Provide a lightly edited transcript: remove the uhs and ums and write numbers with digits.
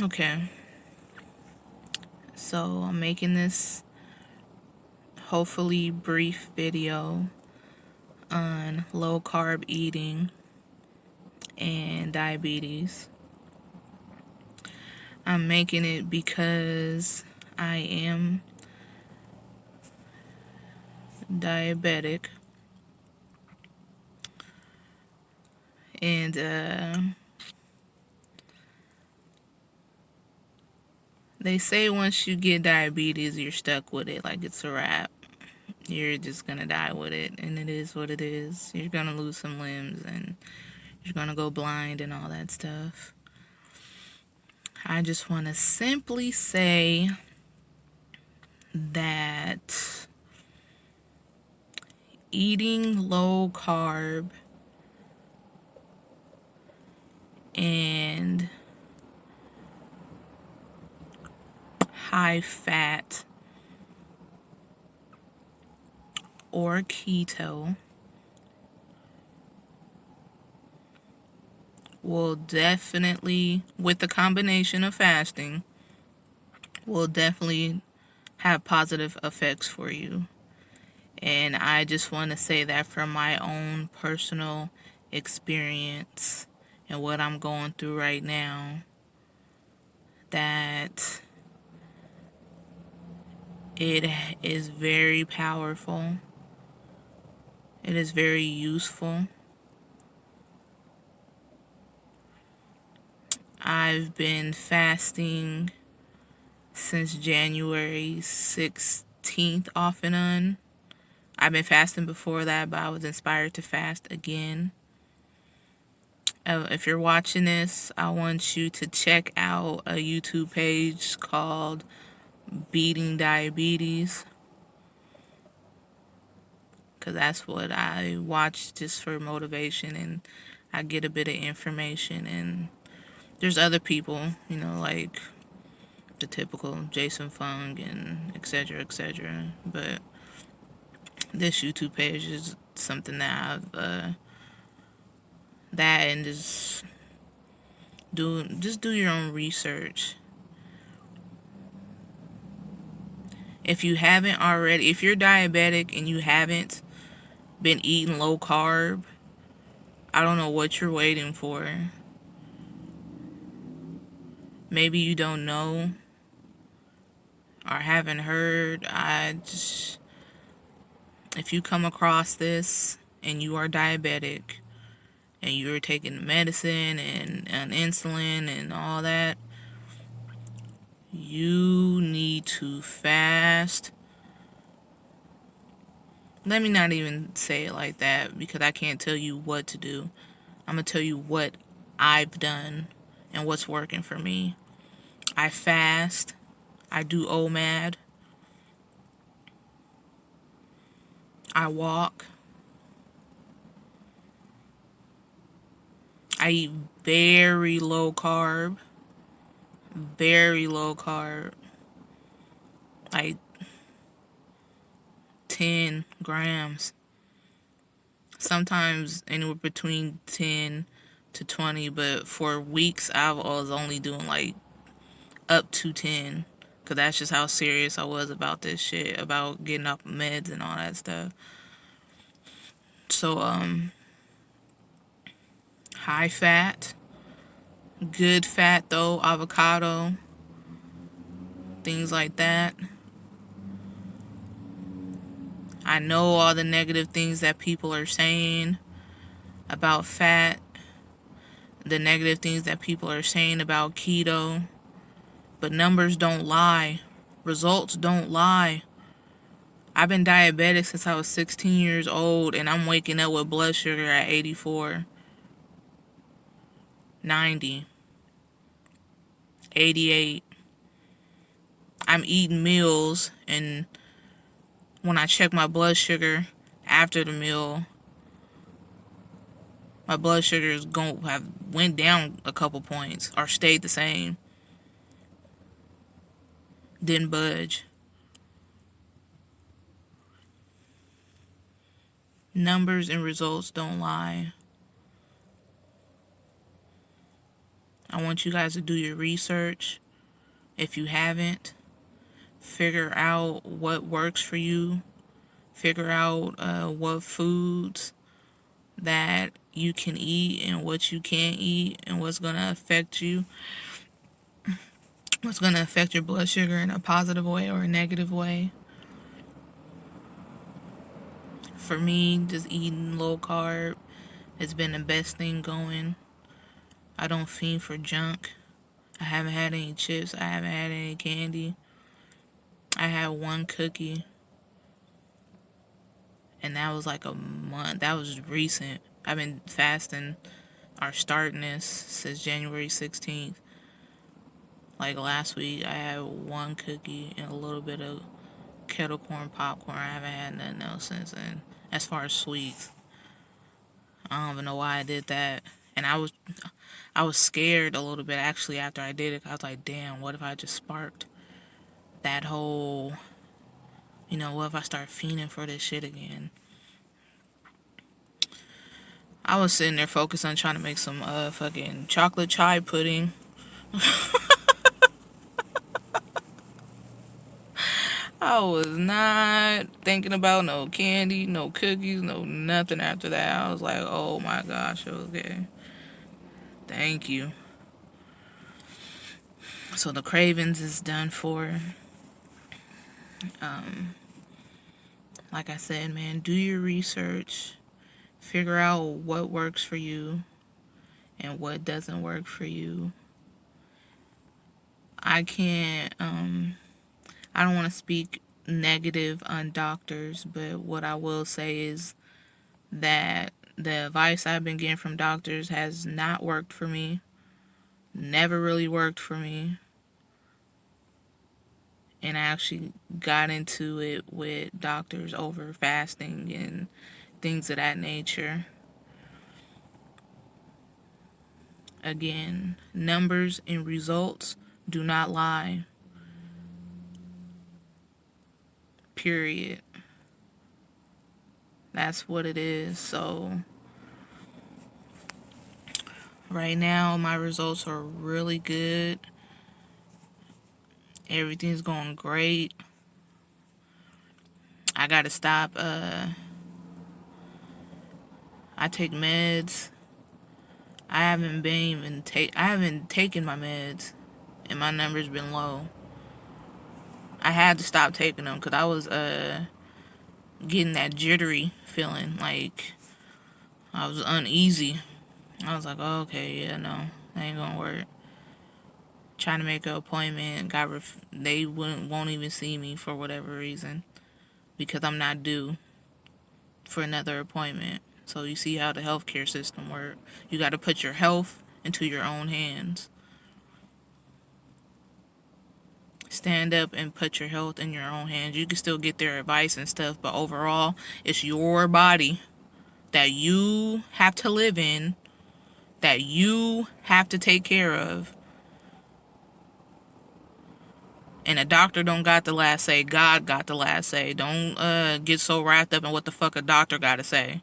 Okay, so I'm making this hopefully brief video on low carb eating and diabetes. I'm making it because I am diabetic, and they say once you get diabetes, you're stuck with it, like it's a wrap. You're just gonna die with it, and it is what it is. You're gonna lose some limbs, and you're gonna go blind and all that stuff. I just want to simply say that eating low carb and high fat or keto will definitely, with the combination of fasting, will definitely have positive effects for you. And I just want to say that from my own personal experience and what I'm going through right now, that it is very powerful. It is very useful. I've been fasting since January 16th off and on. I've been fasting before that, but I was inspired to fast again. If you're watching this, I want you to check out a YouTube page called Beating Diabetes, because that's what I watch just for motivation, and I get a bit of information. And there's other people, like the typical Jason Fung and etc. But this YouTube page is something that I've that and just do your own research. If you haven't already, if you're diabetic and you haven't been eating low carb, I don't know what you're waiting for. Maybe you don't know or haven't heard. If you come across this and you are diabetic and you're taking medicine and insulin and all that, you need to fast. Let me not even say it like that, because I can't tell you what to do. I'm going to tell you what I've done and what's working for me. I fast. I do OMAD. I walk. I eat very low carb. Very low carb. Like 10 grams. Sometimes anywhere between 10 to 20, but for weeks I was only doing like up to 10, because that's just how serious I was about this shit, about getting off meds and all that stuff. So high fat, good fat though, avocado, things like that. I know all the negative things that people are saying about fat, the negative things that people are saying about keto, but numbers don't lie. Results don't lie. I've been diabetic since I was 16 years old, and I'm waking up with blood sugar at 84, 90, 88. I'm eating meals, and when I check my blood sugar after the meal, my blood sugar is going to have went down a couple points or stayed the same. Didn't budge. Numbers and results don't lie. I want you guys to do your research. If you haven't, figure out what works for you. Figure out what foods that you can eat and what you can't eat, and what's going to affect you. What's going to affect your blood sugar in a positive way or a negative way. For me, just eating low carb has been the best thing going. I don't fiend for junk. I haven't had any chips. I haven't had any candy. I had one cookie, and that was like a month. That was recent. I've been fasting or starting this since January 16th. Like last week, I had one cookie and a little bit of kettle corn popcorn. I haven't had nothing else since then. As far as sweets, I don't even know why I did that. And I was scared a little bit actually after I did it. I was like, damn, what if I just sparked that whole, what if I start fiending for this shit again? I was sitting there focused on trying to make some fucking chocolate chai pudding. I was not thinking about no candy, no cookies, no nothing after that. I was like, oh my gosh, okay. Thank you. So the cravings is done for. Like I said, man, do your research. Figure out what works for you and what doesn't work for you. I can't, I don't want to speak negative on doctors, but what I will say is that the advice I've been getting from doctors has not worked for me. Never really worked for me. And I actually got into it with doctors over fasting and things of that nature. Again, numbers and results do not lie. Period. That's what it is. So right now my results are really good. Everything's going great. I gotta stop. I take meds. I haven't taken my meds, and my number's been low. I had to stop taking them because I was getting that jittery feeling, like I was uneasy. I was like, oh, okay, yeah, no, that ain't gonna work. Trying to make an appointment, they won't even see me for whatever reason because I'm not due for another appointment. So you see how the healthcare system works. You got to put your health into your own hands. Stand up and put your health in your own hands. You can still get their advice and stuff, but overall, it's your body that you have to live in, that you have to take care of. And a doctor don't got the last say. God got the last say. Don't get so wrapped up in what the fuck a doctor got to say.